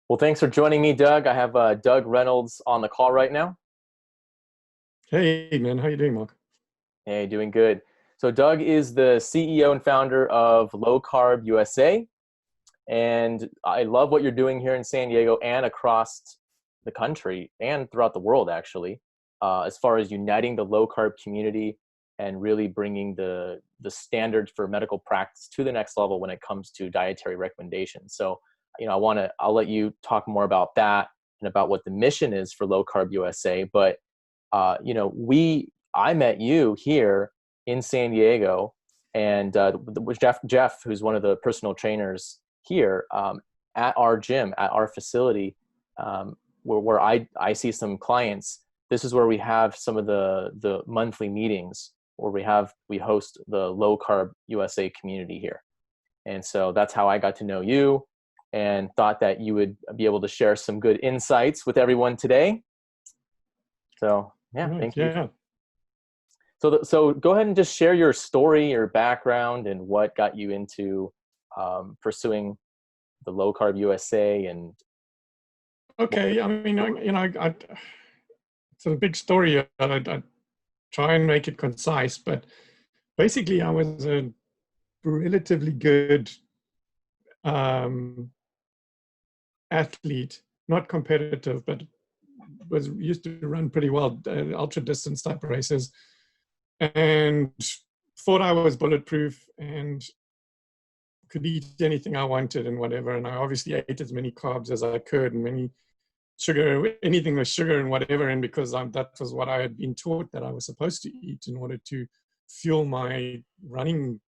Well, thanks for joining me, Doug. I have Doug Reynolds on the call right now. Hey man, how you doing, Mark? Hey, doing good. So Doug is the CEO and founder of Low-Carb USA, and I love what you're doing here in San Diego and across the country and throughout the world, actually, as far as uniting the low-carb community and really bringing the standards for medical practice to the next level when it comes to dietary recommendations. So, I'll let you talk more about that and about what the mission is for Low-Carb USA. But I met you here in San Diego, and with Jeff, who's one of the personal trainers here, at our gym, at our facility, where I see some clients. This is where we have some of the monthly meetings where we host the Low Carb USA community here. And so that's how I got to know you and thought that you would be able to share some good insights with everyone today. So yeah, Right, thank you. yeah. So go ahead and just share your story, your background, and what got you into pursuing the Low Carb USA. And Okay, I mean, it's a big story. I try and make it concise, but basically, I was a relatively good athlete, not competitive, but was used to run pretty well, ultra distance type races, and thought I was bulletproof and could eat anything I wanted and whatever. And I obviously ate as many carbs as I could and many sugar, anything with sugar and whatever. And because that was what I had been taught that I was supposed to eat in order to fuel my running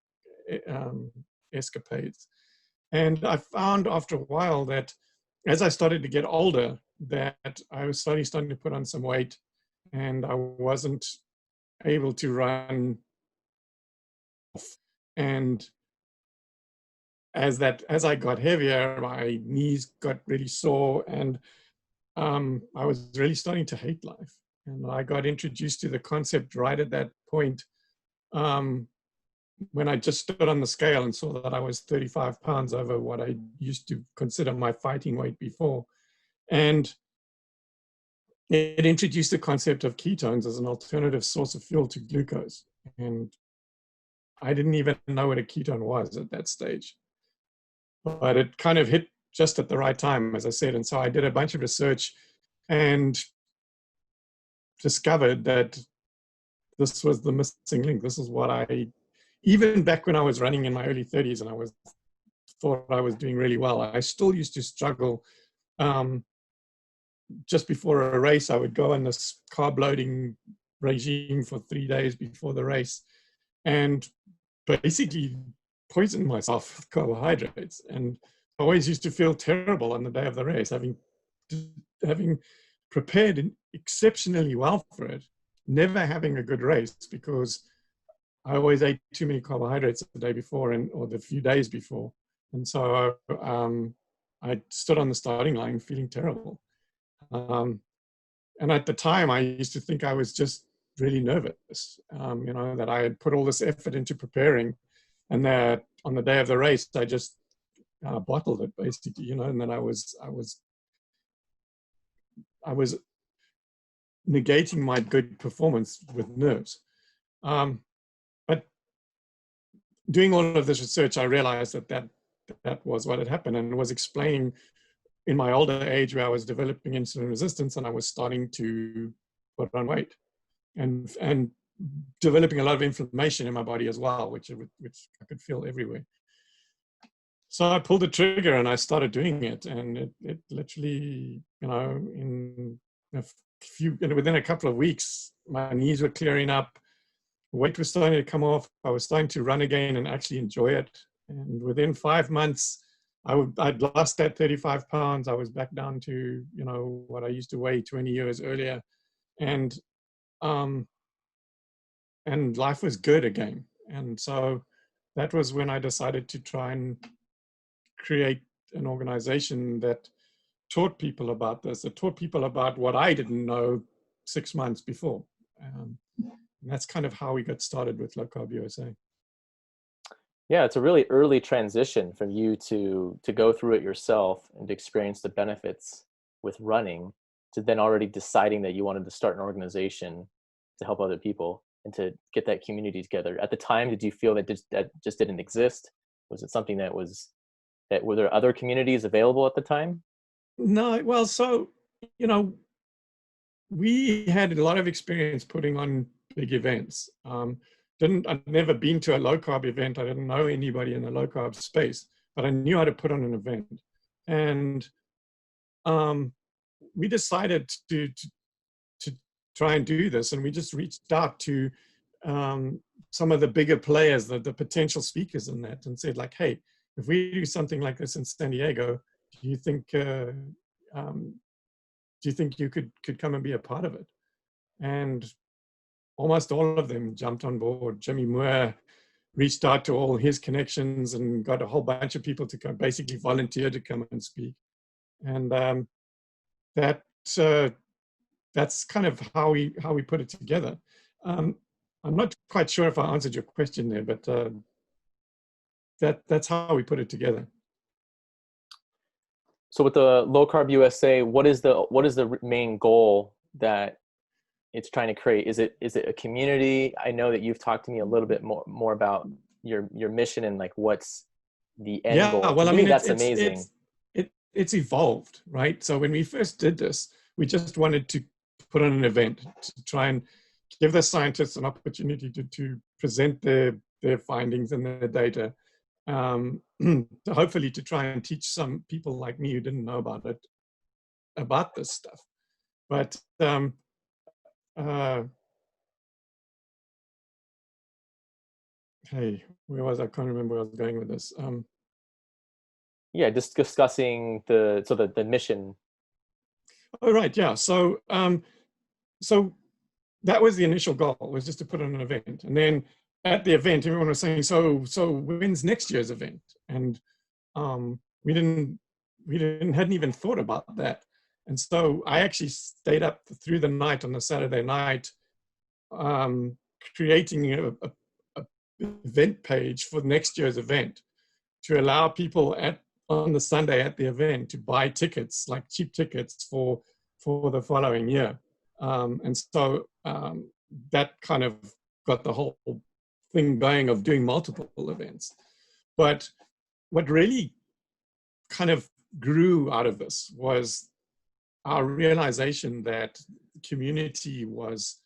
escapades. And I found after a while that as I started to get older, that I was slowly starting to put on some weight and I wasn't able to run. And as I got heavier, my knees got really sore, and I was really starting to hate life. And I got introduced to the concept right at that point, when I just stood on the scale and saw that I was 35 pounds over what I used to consider my fighting weight before. And it introduced the concept of ketones as an alternative source of fuel to glucose. And I didn't even know what a ketone was at that stage. But it kind of hit just at the right time, as I said. And so I did a bunch of research and discovered that this was the missing link. This is what even back when I was running in my early 30s and thought I was doing really well, I still used to struggle. Just before a race, I would go on this carb loading regime for 3 days before the race and basically poison myself with carbohydrates. And I always used to feel terrible on the day of the race, having prepared exceptionally well for it, never having a good race because I always ate too many carbohydrates the day before or the few days before. And so I stood on the starting line feeling terrible. And at the time, I used to think I was just really nervous, that I had put all this effort into preparing, and that on the day of the race, I just bottled it basically, and then I was negating my good performance with nerves. But doing all of this research, I realized that was what had happened, and it was explaining in my older age where I was developing insulin resistance and I was starting to put on weight and developing a lot of inflammation in my body as well, which I could feel everywhere. So I pulled the trigger and I started doing it, and it literally, within a couple of weeks, my knees were clearing up, weight was starting to come off, I was starting to run again and actually enjoy it. And within 5 months, I'd lost that 35 pounds. I was back down to, what I used to weigh 20 years earlier. And life was good again. And so that was when I decided to try and create an organization that taught people about this, that taught people about what I didn't know 6 months before. And that's kind of how we got started with Low Carb USA. Yeah, it's a really early transition from you to go through it yourself and to experience the benefits with running, to then already deciding that you wanted to start an organization to help other people and to get that community together. At the time, did you feel that just didn't exist? Was it something that were there other communities available at the time? No, well, so, you know, we had a lot of experience putting on big events. I'd never been to a low carb event. I didn't know anybody in the low carb space, but I knew how to put on an event. And um, we decided to try and do this. And we just reached out to some of the bigger players, the potential speakers in that, and said like, hey, if we do something like this in San Diego, do you think you could come and be a part of it? And almost all of them jumped on board. Jimmy Moore reached out to all his connections and got a whole bunch of people to come, basically volunteer to come and speak. And that that's kind of how we put it together. I'm not quite sure if I answered your question there, but that's how we put it together. So with the Low Carb USA, what is the main goal that it's trying to create? Is it a community? I know that you've talked to me a little bit more about your mission and like what's the end goal. Well, To I mean, that's amazing. It's evolved, right? So when we first did this, we just wanted to put on an event to try and give the scientists an opportunity to present their findings and their data, hopefully to try and teach some people like me who didn't know about this stuff. But hey, where was I? Can't remember where I was going with this. Yeah, just discussing the mission. Oh, right, yeah. So so that was the initial goal, was just to put on an event. And then at the event, everyone was saying, so when's next year's event? And we hadn't even thought about that. And so I actually stayed up through the night on a Saturday night, creating a event page for next year's event to allow people on the Sunday at the event to buy tickets, like cheap tickets for the following year. And so that kind of got the whole thing going of doing multiple events. But what really kind of grew out of this was our realization that community was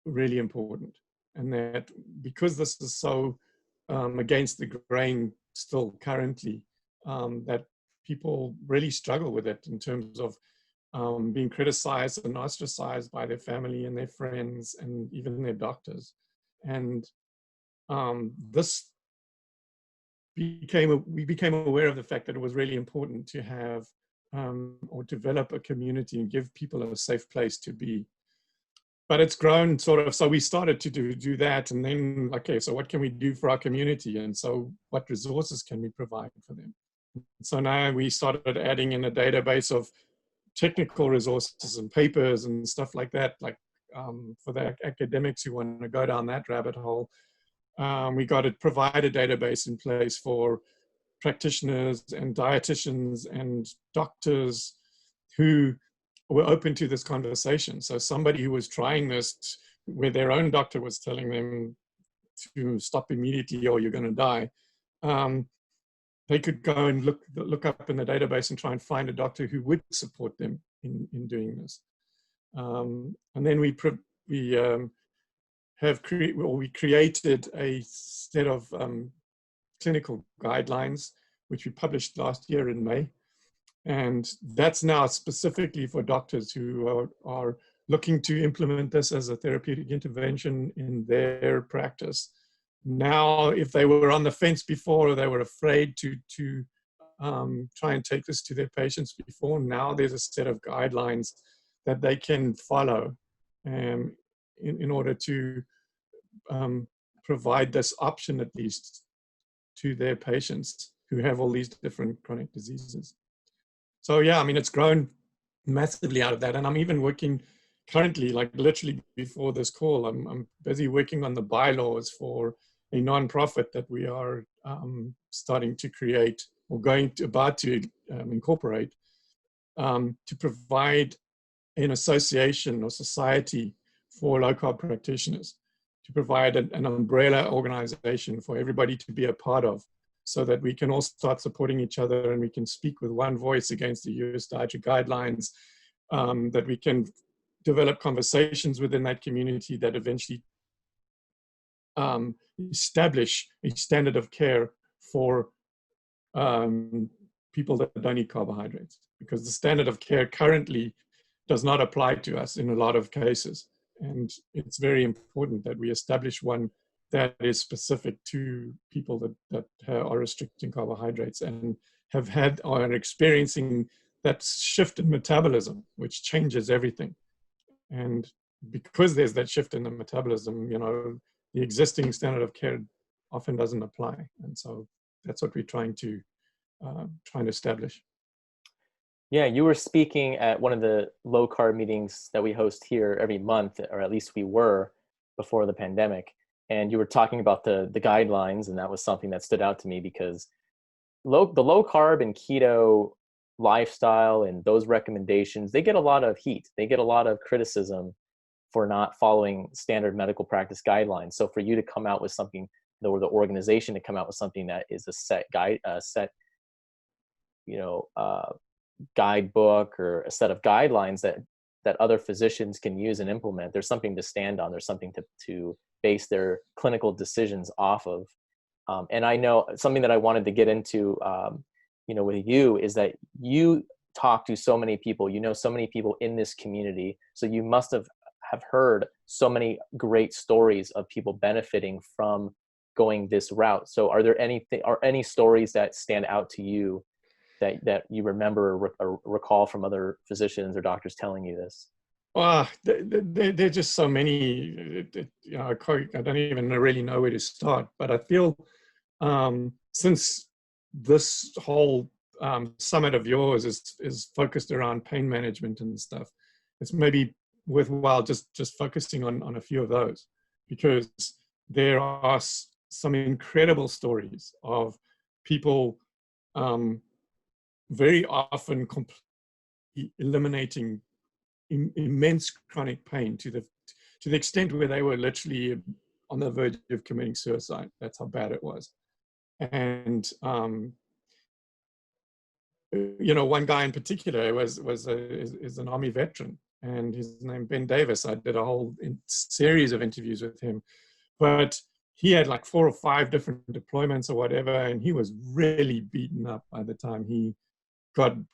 really important, and that because this is so against the grain still currently, that people really struggle with it in terms of being criticized and ostracized by their family and their friends and even their doctors. And this we became aware of the fact that it was really important to have or develop a community and give people a safe place to be. But it's grown sort of, so we started to do that, and then, okay, so what can we do for our community? And so what resources can we provide for them? So now we started adding in a database of technical resources and papers and stuff like that, like for the academics who want to go down that rabbit hole. We got to provide a database in place for practitioners and dietitians and doctors who were open to this conversation. So somebody who was trying this where their own doctor was telling them to stop immediately or you're going to die, they could go and look up in the database and try and find a doctor who would support them in doing this. And then we created a set of clinical guidelines, which we published last year in May. And that's now specifically for doctors who are looking to implement this as a therapeutic intervention in their practice. Now, if they were on the fence before, or they were afraid to try and take this to their patients before, now there's a set of guidelines that they can follow in order to provide this option, at least, to their patients who have all these different chronic diseases. So yeah, I mean, it's grown massively out of that. And I'm even working currently, like literally before this call, I'm busy working on the bylaws for a non-profit that we are starting to create, or about to incorporate, to provide an association or society for low-carb practitioners, to provide an umbrella organization for everybody to be a part of, so that we can all start supporting each other and we can speak with one voice against the US dietary guidelines, that we can develop conversations within that community that eventually establish a standard of care for people that don't eat carbohydrates, because the standard of care currently does not apply to us in a lot of cases. And it's very important that we establish one that is specific to people that are restricting carbohydrates and are experiencing that shift in metabolism, which changes everything. And because there's that shift in the metabolism, you know, the existing standard of care often doesn't apply. And so that's what we're trying to establish. Yeah, you were speaking at one of the low carb meetings that we host here every month, or at least we were before the pandemic. And you were talking about the guidelines, and that was something that stood out to me, because the low carb and keto lifestyle and those recommendations, they get a lot of heat. They get a lot of criticism for not following standard medical practice guidelines. So for you to come out with something, or the organization to come out with something that is a set guidebook or a set of guidelines that other physicians can use and implement, there's something to stand on. There's something to base their clinical decisions off of. And I know something that I wanted to get into, with you, is that you talk to so many people, so many people in this community. So you must have heard so many great stories of people benefiting from going this route. So are there any stories that stand out to you that you remember or recall from other physicians or doctors telling you this? There are just so many. I don't even really know where to start. But I feel since this whole summit of yours is focused around pain management and stuff, it's maybe worthwhile just focusing on a few of those, because there are some incredible stories of people very often completely eliminating immense chronic pain to the extent where they were literally on the verge of committing suicide. That's how bad it was. And one guy in particular is an Army veteran, and his name Ben Davis. I did a whole series of interviews with him, but he had like 4 or 5 different deployments or whatever, and he was really beaten up by the time he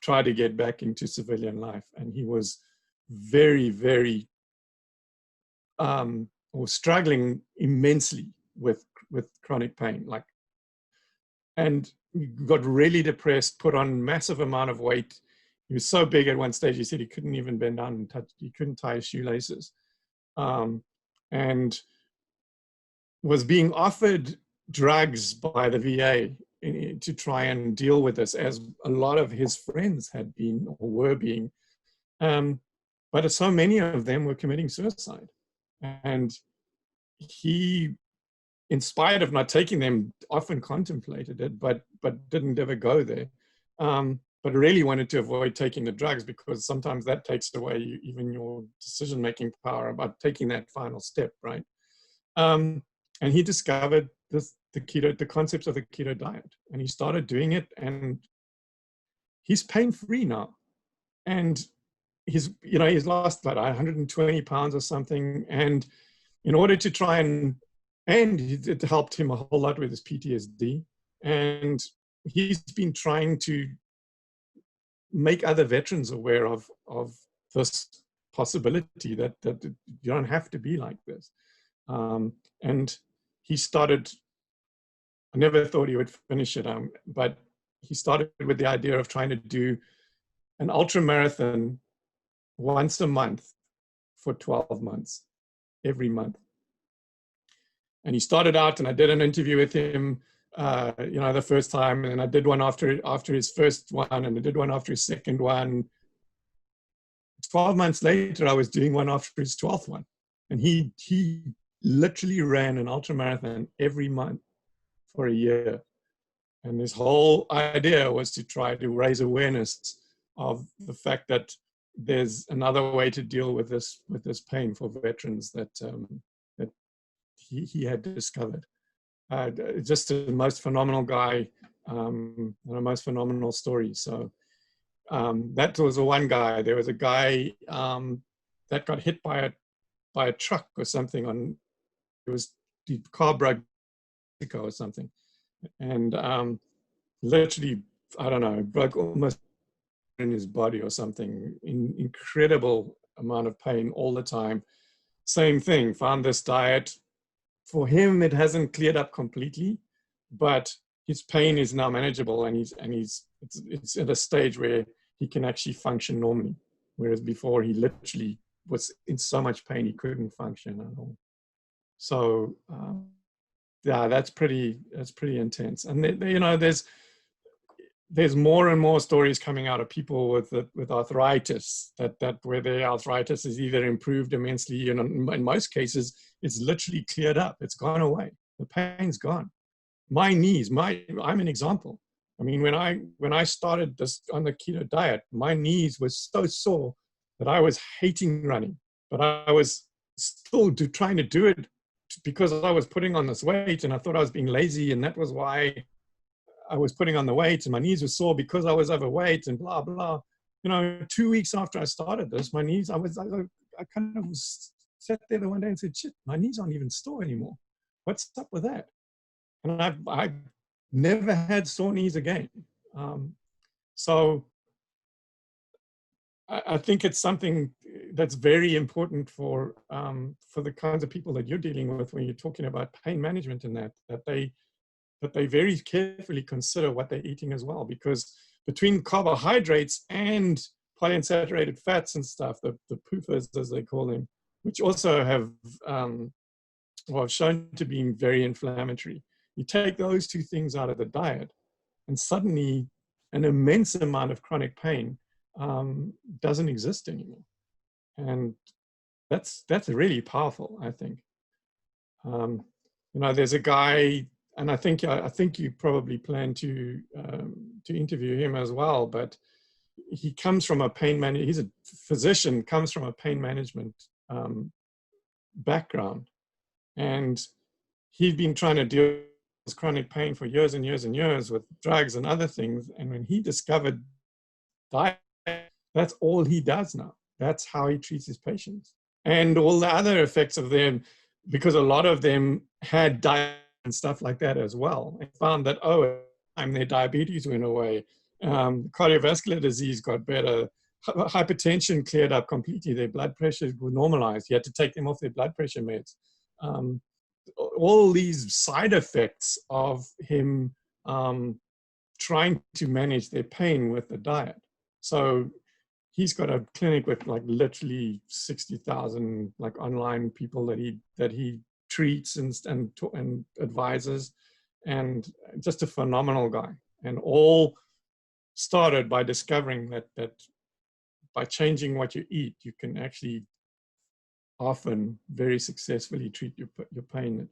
tried to get back into civilian life. And he was very, very or struggling immensely with chronic pain, and got really depressed, put on massive amount of weight. He was so big at one stage, he said he couldn't even bend down and he couldn't tie his shoelaces, and was being offered drugs by the VA to try and deal with this, as a lot of his friends had been or were being. But so many of them were committing suicide. And he, in spite of not taking them, often contemplated it, but didn't ever go there. But really wanted to avoid taking the drugs, because sometimes that takes away even your decision-making power about taking that final step, right? And he discovered the concepts of the keto diet, and he started doing it, and he's pain-free now. And he's lost about 120 pounds or something. And in order to try and it helped him a whole lot with his PTSD. And he's been trying to make other veterans aware of this possibility that you don't have to be like this. And he started, I never thought he would finish it, but he started with the idea of trying to do an ultra marathon once a month for 12 months, every month. And he started out, and I did an interview with him, the first time, and I did one after his first one, and I did one after his second one. 12 months later, I was doing one after his 12th one. And he literally ran an ultra marathon every month for a year. And his whole idea was to try to raise awareness of the fact that there's another way to deal with this pain for veterans that that he had discovered. Just the most phenomenal guy, and the most phenomenal story. So that was the one guy. There was a guy that got hit by a truck or something it was the car broke or something, and literally, I don't know, broke almost in his body or something, in incredible amount of pain all the time. Same thing, found this diet. For him, it hasn't cleared up completely, but his pain is now manageable, and it's at a stage where he can actually function normally. Whereas before, he literally was in so much pain he couldn't function at all. So yeah, that's pretty intense. And you know, there's more and more stories coming out of people with arthritis that where their arthritis is either improved immensely, you know, in most cases it's literally cleared up, it's gone away, the pain's gone. My knees, I'm an example. I mean, when I started this on the keto diet, my knees were so sore that I was hating running, but I was still trying to do it because I was putting on this weight, and I thought I was being lazy, and that was why I was putting on the weight, and my knees were sore because I was overweight and blah, blah. You know, 2 weeks after I started this, my knees, I kind of sat there the one day and said, shit, my knees aren't even sore anymore. What's up with that? And I've never had sore knees again. So I think it's something that's very important for the kinds of people that you're dealing with when you're talking about pain management, and that they very carefully consider what they're eating as well, because between carbohydrates and polyunsaturated fats and stuff, the PUFAs as they call them, which also have shown to be very inflammatory. You take those two things out of the diet, and suddenly an immense amount of chronic pain doesn't exist anymore. And that's really powerful, I think. You know, there's a guy, and I think you probably plan to interview him as well, but he comes from a he's a physician, comes from a pain management background, and he'd been trying to deal with this chronic pain for years and years and years with drugs and other things. And when he discovered diet, that's all he does now. That's how he treats his patients. And all the other effects of them, because a lot of them had diet and stuff like that as well, and found that, their diabetes went away, cardiovascular disease got better, hypertension cleared up completely, their blood pressure was normalized. He had to take them off their blood pressure meds. All these side effects of him trying to manage their pain with the diet. So he's got a clinic with like literally 60,000 like online people that he treats and advises, and just a phenomenal guy. And all started by discovering that by changing what you eat, you can actually often very successfully treat your pain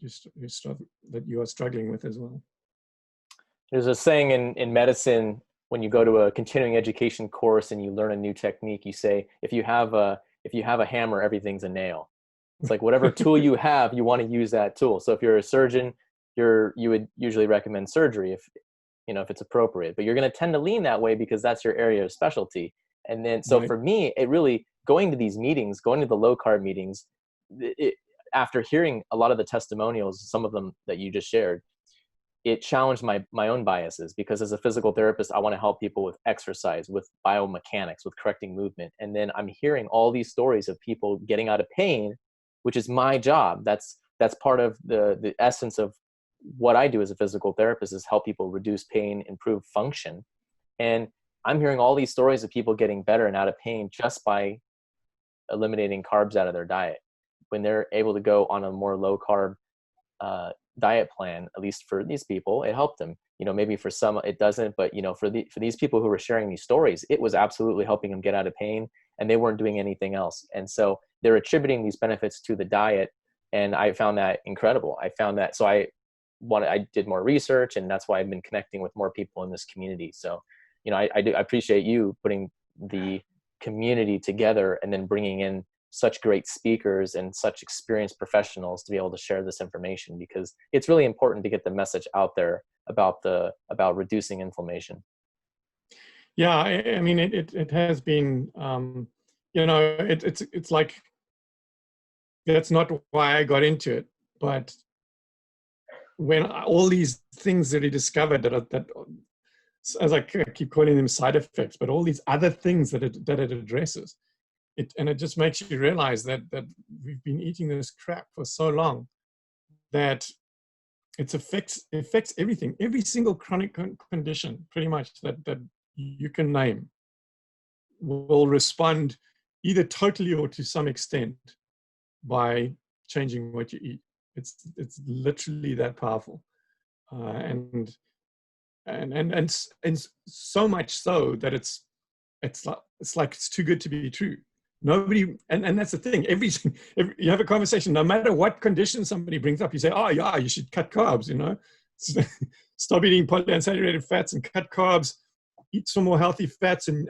that you are struggling with as well. There's a saying in medicine, when you go to a continuing education course and you learn a new technique, you say, if you have a hammer, everything's a nail. It's like whatever tool you have, you want to use that tool. So if you're a surgeon, you would usually recommend surgery if it's appropriate, but you're going to tend to lean that way because that's your area of specialty. And then, so right. For me, it really, going to these meetings, going to the low carb meetings, after hearing a lot of the testimonials, some of them that you just shared, it challenged my own biases, because as a physical therapist, I want to help people with exercise, with biomechanics, with correcting movement. And then I'm hearing all these stories of people getting out of pain, which is my job. That's part of the essence of what I do as a physical therapist, is help people reduce pain, improve function. And I'm hearing all these stories of people getting better and out of pain just by eliminating carbs out of their diet. When they're able to go on a more low carb diet plan, at least for these people, it helped them. Maybe for some it doesn't, but for these people who were sharing these stories, it was absolutely helping them get out of pain, and they weren't doing anything else. And so they're attributing these benefits to the diet, And I found that incredible. I found that, so I did more research, and that's why I've been connecting with more people in this community. So, I appreciate you putting the community together and then bringing in such great speakers and such experienced professionals to be able to share this information, because it's really important to get the message out there about reducing inflammation. Yeah, I mean, it has been, it's like, that's not why I got into it, but when all these things that he discovered that as I keep calling them side effects, but all these other things that it addresses, and it just makes you realize that we've been eating this crap for so long that it affects everything, every single chronic condition, pretty much that you can name, will respond either totally or to some extent by changing what you eat. It's literally that powerful, and so much so that it's like it's too good to be true. Nobody, and that's the thing. Every you have a conversation, no matter what condition somebody brings up, you say, "Oh yeah, you should cut carbs." Stop eating polyunsaturated fats and cut carbs. Eat some more healthy fats, and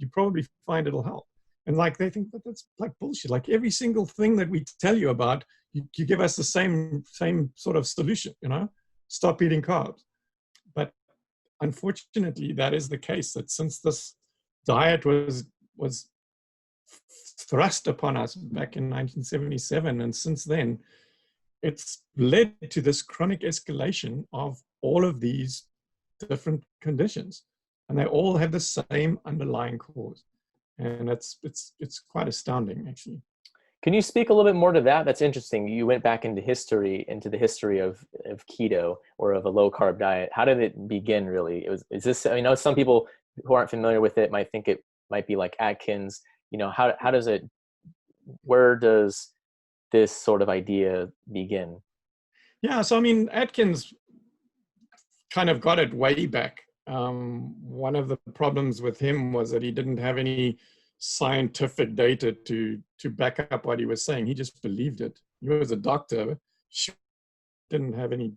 you probably find it'll help. And like they think that's like bullshit. Like every single thing that we tell you about, you give us the same sort of solution. Stop eating carbs. But unfortunately, that is the case. That since this diet was thrust upon us back in 1977, and since then, it's led to this chronic escalation of all of these different conditions, and they all have the same underlying cause. And it's quite astounding, actually. Can you speak a little bit more to that? That's interesting. You went back into the history of keto or of a low carb diet. How did it begin, really? Is this, I know some people who aren't familiar with it might think it might be like Atkins. How does it, where does this sort of idea begin? Yeah, so I mean, Atkins kind of got it way back. One of the problems with him was that he didn't have any scientific data to back up what he was saying. He just believed it. He was a doctor, didn't have any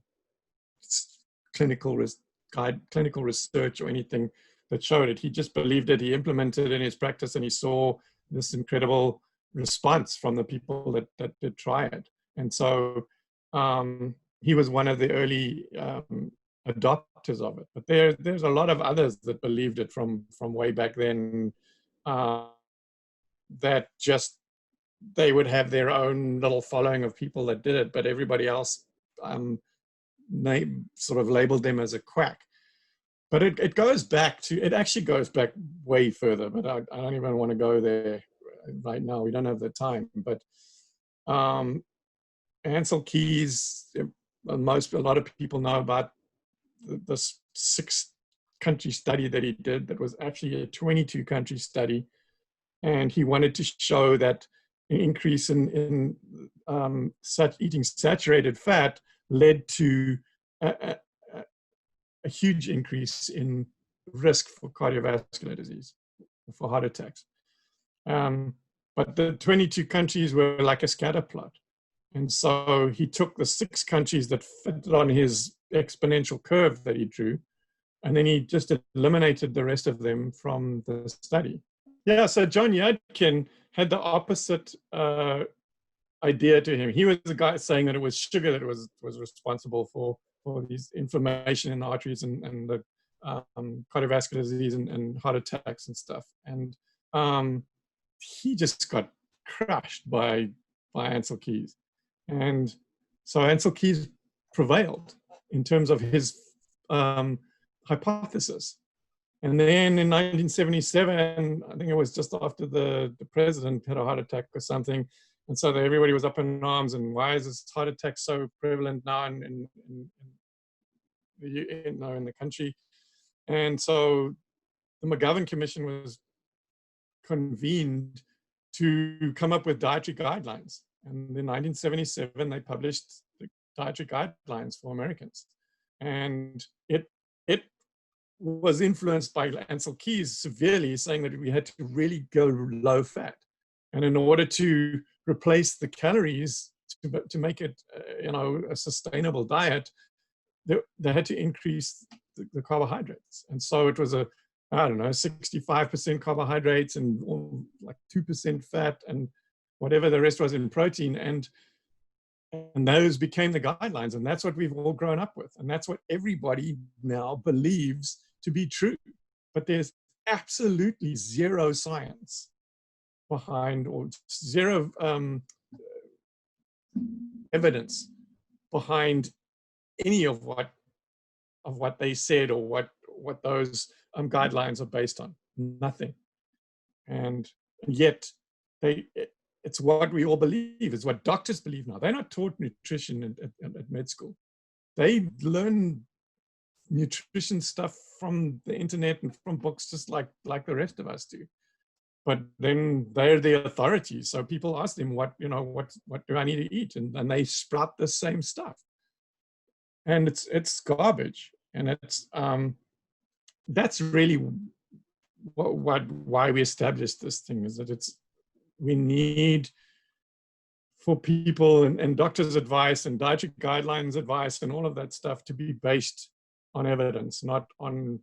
clinical research or anything that showed it. He just believed it. He implemented it in his practice, and he saw this incredible response from the people that did try it. And so he was one of the early adopters of it. But there's a lot of others that believed it from way back then, that just they would have their own little following of people that did it, but everybody else sort of labeled them as a quack. But it actually goes back way further, but I don't even want to go there right now. We don't have the time. But Ancel Keys, a lot of people know about this 6-country study that he did that was actually a 22-country study. And he wanted to show that an increase in eating saturated fat led to a huge increase in risk for cardiovascular disease, for heart attacks. But the 22 countries were like a scatter plot. And so he took the 6 countries that fitted on his exponential curve that he drew, and then he just eliminated the rest of them from the study. Yeah, so John Yadkin had the opposite idea to him. He was the guy saying that it was sugar that was responsible for these inflammation in the arteries and the cardiovascular disease and heart attacks and stuff. And he just got crushed by Ancel Keys. And so Ancel Keys prevailed in terms of his hypothesis. And then in 1977, I think it was just after the president had a heart attack or something. And so everybody was up in arms, and why is this heart attack so prevalent now in the country? And so the McGovern Commission was convened to come up with dietary guidelines. And in 1977, they published the dietary guidelines for Americans. And it was influenced by Ancel Keys severely, saying that we had to really go low fat. And in order to replace the calories to make it, a sustainable diet, they had to increase the carbohydrates. And so it was 65% carbohydrates and like 2% fat and whatever the rest was in protein. And those became the guidelines. And that's what we've all grown up with. And that's what everybody now believes to be true. But there's absolutely zero science behind, or zero evidence behind any of what they said, or what those guidelines are based on. Nothing. And yet it's what we all believe. It's what doctors believe now. They're not taught nutrition at med school. They learn nutrition stuff from the internet and from books, just like the rest of us do. But then they're the authorities. So people ask them, what do I need to eat? And they sprout the same stuff. And it's garbage. And it's that's really why we established this thing, is that we need for people and doctors' advice and dietary guidelines advice and all of that stuff to be based on evidence, not on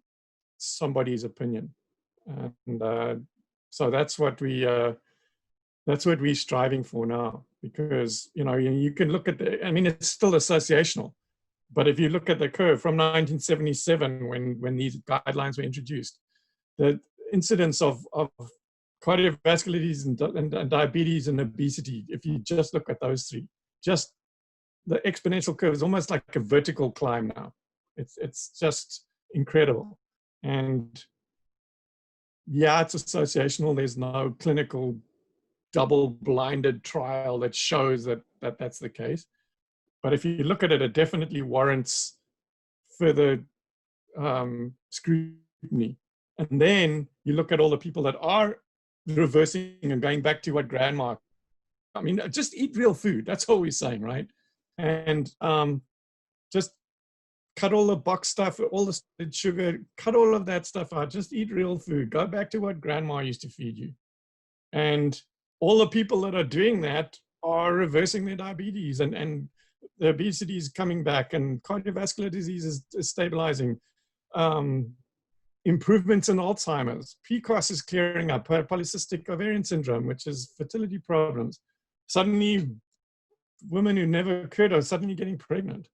somebody's opinion. And so that's what we're striving for now, because you can look at it's still associational, but if you look at the curve from 1977 when these guidelines were introduced, the incidence of cardiovascular disease and diabetes and obesity, if you just look at those three, just the exponential curve is almost like a vertical climb now. It's just incredible. And yeah, it's associational. There's no clinical double-blinded trial that shows that's the case. But if you look at it, it definitely warrants further scrutiny. And then you look at all the people that are reversing and going back to what grandma, just eat real food. That's all we're saying, right? And just cut all the box stuff, all the sugar, cut all of that stuff out. Just eat real food. Go back to what grandma used to feed you. And all the people that are doing that are reversing their diabetes, and the obesity is coming back, and cardiovascular disease is stabilizing. Improvements in Alzheimer's. PCOS is clearing up. Polycystic ovarian syndrome, which is fertility problems. Suddenly, women who never could are suddenly getting pregnant.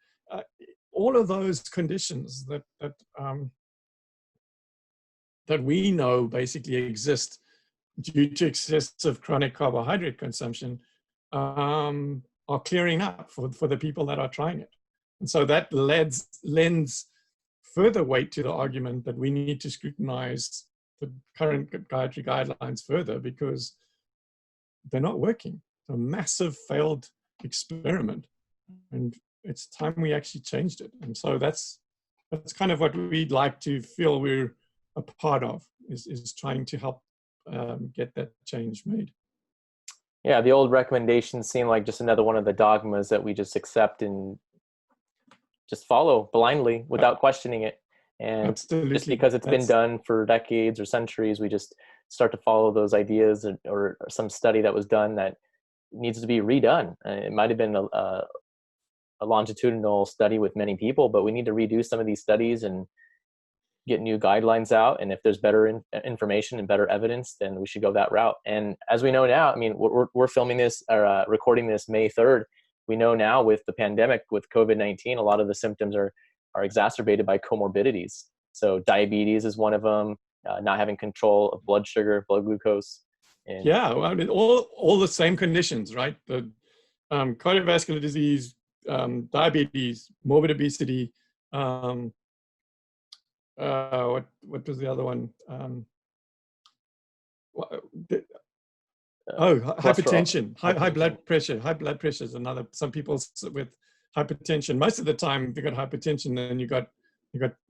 All of those conditions that we know basically exist due to excessive chronic carbohydrate consumption are clearing up for the people that are trying it. And so that lends further weight to the argument that we need to scrutinize the current dietary guidelines further, because they're not working. It's a massive failed experiment, and it's time we actually changed it. And so that's kind of what we'd like to feel we're a part of, is trying to help get that change made. Yeah, the old recommendations seem like just another one of the dogmas that we just accept and just follow blindly without questioning it. And Absolutely. Just because it's been done for decades or centuries, we just start to follow those ideas, or some study that was done that needs to be redone. It might have been a longitudinal study with many people, but we need to redo some of these studies and get new guidelines out. And if there's better information and better evidence, then we should go that route. And as we know now, we're filming this or recording this May 3rd. We know now with the pandemic, with COVID-19, a lot of the symptoms are exacerbated by comorbidities. So diabetes is one of them, not having control of blood sugar, blood glucose. And yeah, all the same conditions, right? The cardiovascular disease, diabetes, morbid obesity, what was the other one? Hypertension, high blood pressure. High blood pressure is another. Some people with hypertension, most of the time, if you got hypertension, then you got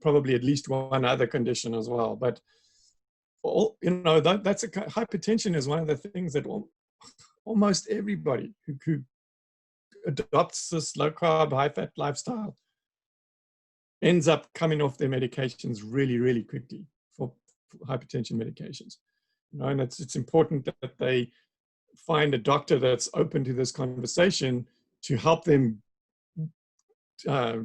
probably at least one other condition as well. But hypertension is one of the things that almost everybody who adopts this low carb, high fat lifestyle ends up coming off their medications really, really quickly for hypertension medications. And it's important that they find a doctor that's open to this conversation to help them or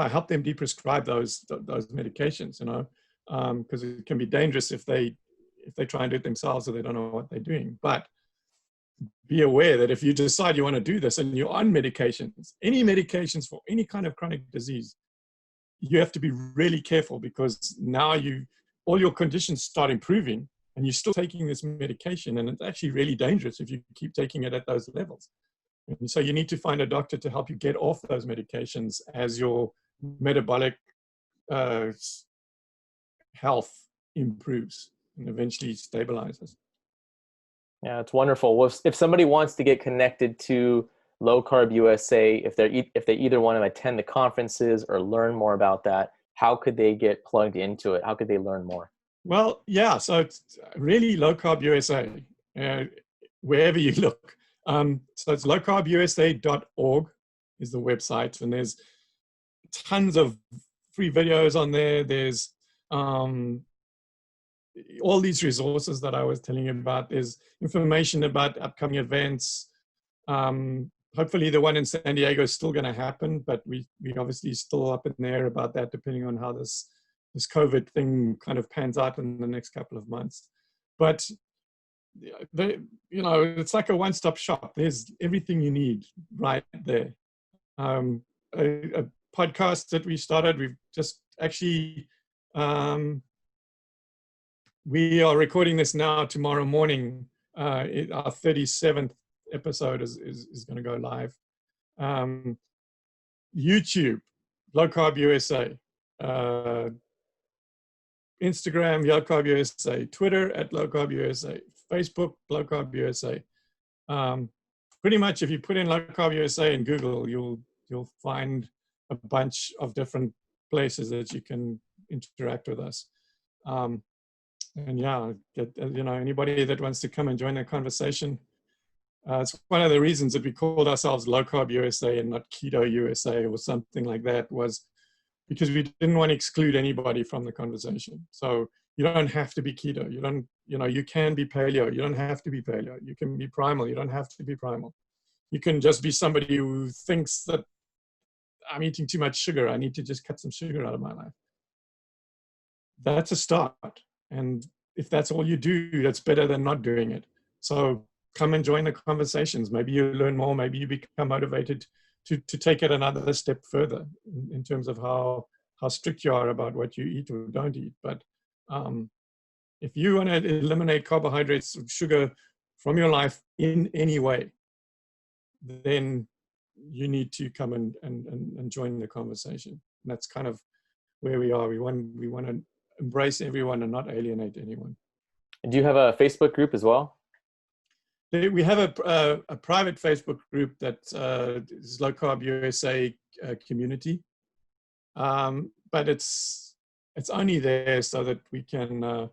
help them deprescribe those medications, you know, because it can be dangerous if they try and do it themselves or they don't know what they're doing. But be aware that if you decide you want to do this and you're on medications, any medications for any kind of chronic disease, you have to be really careful, because now all your conditions start improving and you're still taking this medication, and it's actually really dangerous if you keep taking it at those levels. And so you need to find a doctor to help you get off those medications as your metabolic health improves and eventually stabilizes. Yeah, it's wonderful. Well, if somebody wants to get connected to Low Carb USA, if they either want to attend the conferences or learn more about that, how could they get plugged into it? How could they learn more? Well, yeah, so it's really Low Carb USA, wherever you look. So it's lowcarbusa.org is the website, and there's tons of free videos on there. There's all these resources that I was telling you about. There's information about upcoming events. Hopefully the one in San Diego is still going to happen, but we obviously still up in the air about that, depending on how this COVID thing kind of pans out in the next couple of months. But it's like a one-stop shop. There's everything you need right there. A podcast that we started, we've just actually, we are recording this now tomorrow morning. Our 37th episode is going to go live. YouTube, Low Carb USA. Instagram, Low Carb USA. Twitter @LowCarbUSA. Facebook, Low Carb USA. Pretty much, if you put in Low Carb USA in Google, you'll find a bunch of different places that you can interact with us. And yeah, anybody that wants to come and join the conversation. It's one of the reasons that we called ourselves Low Carb USA and not Keto USA or something like that, was because we didn't want to exclude anybody from the conversation. So you don't have to be keto. You can be paleo. You don't have to be paleo. You can be primal. You don't have to be primal. You can just be somebody who thinks that I'm eating too much sugar. I need to just cut some sugar out of my life. That's a start. And if that's all you do, that's better than not doing it. So come and join the conversations. Maybe you learn more. Maybe you become motivated to take it another step further in terms of how strict you are about what you eat or don't eat. But if you want to eliminate carbohydrates, sugar from your life in any way, then you need to come and join the conversation. And that's kind of where we are. We want to embrace everyone and not alienate anyone. And do you have a Facebook group as well? We have a private Facebook group that is Low Carb USA community, but it's only there so that we can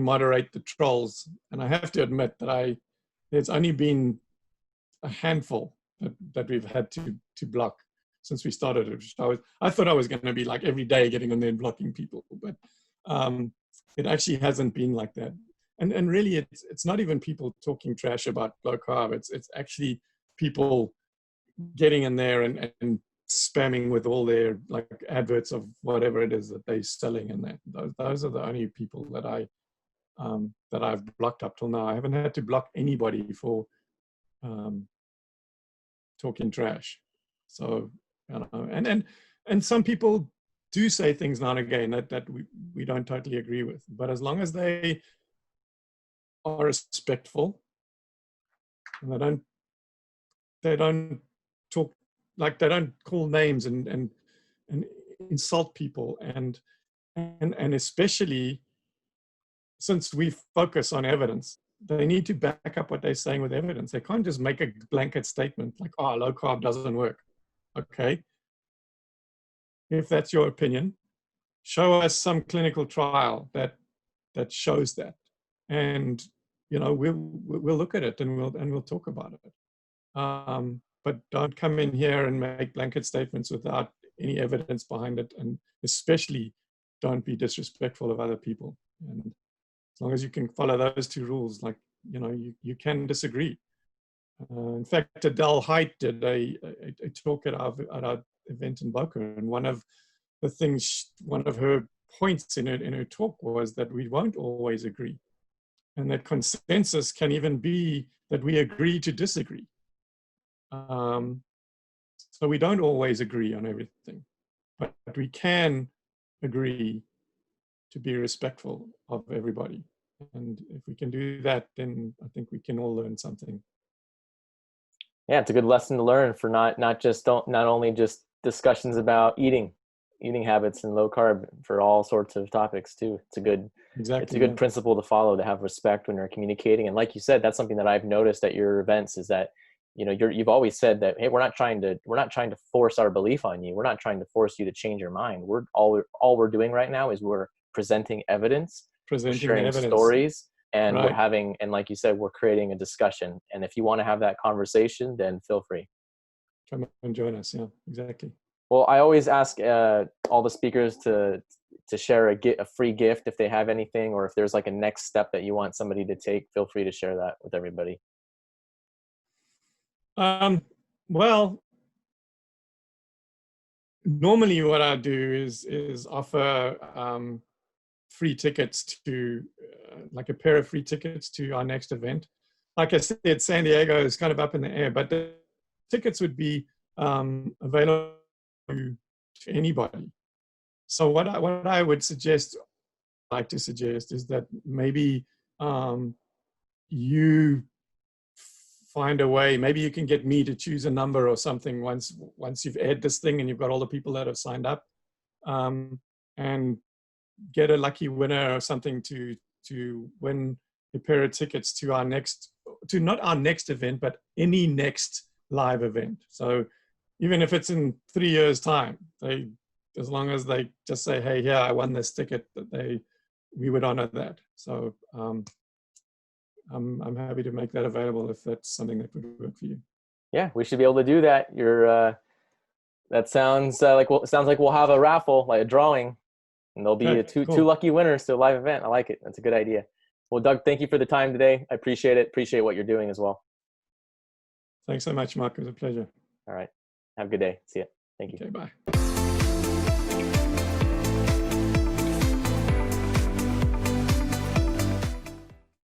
moderate the trolls. And I have to admit that there's only been a handful that we've had to block since we started it. I thought I was going to be like every day getting on there and blocking people, but it actually hasn't been like that. And really, it's not even people talking trash about low carb. It's actually people getting in there and spamming with all their like adverts of whatever it is that they're selling. And those are the only people that I've blocked up till now. I haven't had to block anybody for talking trash. So and some people do say things now and again that we don't totally agree with. But as long as they are respectful and they don't talk, like they don't call names and insult people, and especially since we focus on evidence, they need to back up what they're saying with evidence. They can't just make a blanket statement like, oh, low carb doesn't work. Okay, if that's your opinion, show us some clinical trial that shows that, and we'll look at it and we'll talk about it. But don't come in here and make blanket statements without any evidence behind it, and especially don't be disrespectful of other people. And as long as you can follow those two rules, like you can disagree, In fact, Adele Height did a talk at our event in Boca, and one of her points in her talk was that we won't always agree, and that consensus can even be that we agree to disagree. So we don't always agree on everything, but we can agree to be respectful of everybody. And if we can do that, then I think we can all learn something. Yeah, it's a good lesson to learn for not only just discussions about eating habits and low carb, for all sorts of topics too. It's a good principle to follow, to have respect when you're communicating. And like you said, that's something that I've noticed at your events, is that you've always said that, hey, we're not trying to force our belief on you. We're not trying to force you to change your mind. All we're doing right now is we're presenting evidence, sharing stories, and right. we're having, and like you said, we're creating a discussion. And if you want to have that conversation, then feel free. Come and join us. Yeah, exactly. Well, I always ask all the speakers to share a free gift if they have anything, or if there's like a next step that you want somebody to take. Feel free to share that with everybody. Well, normally what I do is offer free tickets to, like a pair of free tickets to our next event. Like I said, San Diego is kind of up in the air, but the tickets would be available to anybody. So what I would like to suggest is that maybe you find a way. Maybe you can get me to choose a number or something once you've aired this thing and you've got all the people that have signed up, and get a lucky winner or something to win a pair of tickets to not our next event, but any next live event. So even if it's in 3 years' time, as long as they just say, hey, yeah, I won this ticket, we would honor that. So I'm happy to make that available if that's something that would work for you. Yeah, we should be able to do that. That sounds like we'll have a raffle, like a drawing, and there'll be two lucky winners to a live event. I like it. That's a good idea. Well, Doug, thank you for the time today. I appreciate it. Appreciate what you're doing as well. Thanks so much, Mark. It was a pleasure. All right. Have a good day. See ya. Thank you. Okay, bye.